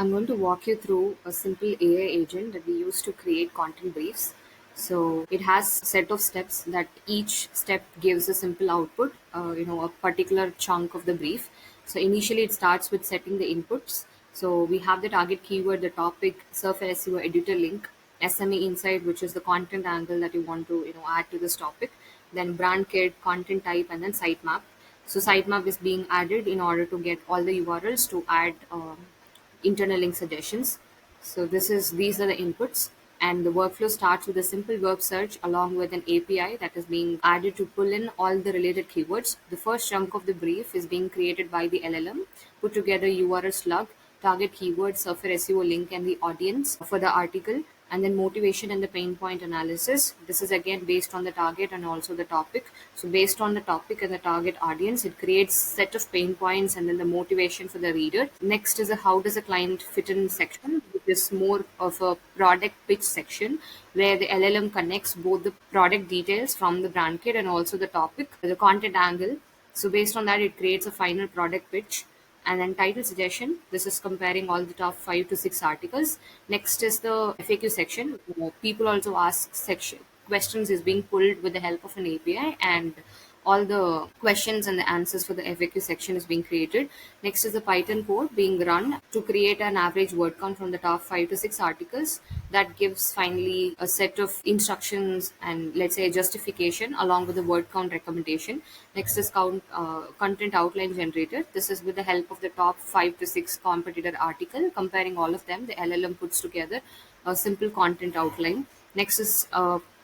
I'm going to walk you through a simple AI agent that we use to create content briefs. So it has a set of steps that each step gives a simple output, a particular chunk of the brief. So initially it starts with setting the inputs. So we have the target keyword, the topic, Surf SEO editor link, SME insight, which is the content angle that you want to add to this topic. Then brand kit, content type, and then sitemap. So sitemap is being added in order to get all the URLs to add internal link suggestions. So these are the inputs, and the workflow starts with a simple verb search along with an API that is being added to pull in all the related keywords. The first chunk of the brief is being created by the LLM, put together URL slug, target keyword, Surfer SEO link, and the audience for the article, and then motivation and the pain point analysis. This is again based on the target and also the topic. So based on the topic and the target audience, it creates set of pain points and then the motivation for the reader. Next is a how does a client fit in section, which is more of a product pitch section where the LLM connects both the product details from the brand kit and also the topic, the content angle. So based on that, it creates a final product pitch. And then title suggestion, this is comparing all the top 5 to 6 articles. Next is the FAQ section. People also ask section questions is being pulled with the help of an API, and all the questions and the answers for the FAQ section is being created. Next is the Python code being run to create an average word count from the top 5 to 6 articles. That gives finally a set of instructions and let's say a justification along with the word count recommendation. Next is content outline generator. This is with the help of the top 5 to 6 competitor article. Comparing all of them, the LLM puts together a simple content outline. Next is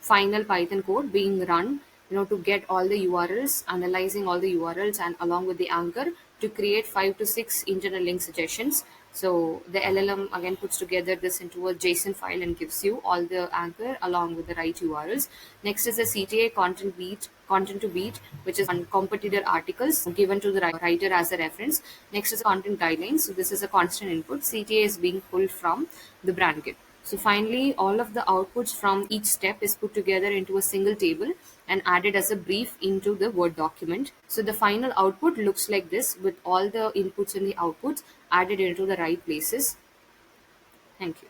final Python code being run, to get all the URLs, analyzing all the URLs, and along with the anchor to create 5 to 6 internal link suggestions. So the LLM again puts together this into a JSON file and gives you all the anchor along with the right URLs. Next is the CTA content to beat, which is on competitor articles given to the writer as a reference. Next is content guidelines. So this is a constant input. CTA is being pulled from the brand kit. So finally, all of the outputs from each step is put together into a single table and added as a brief into the Word document. So the final output looks like this with all the inputs and the outputs added into the right places. Thank you.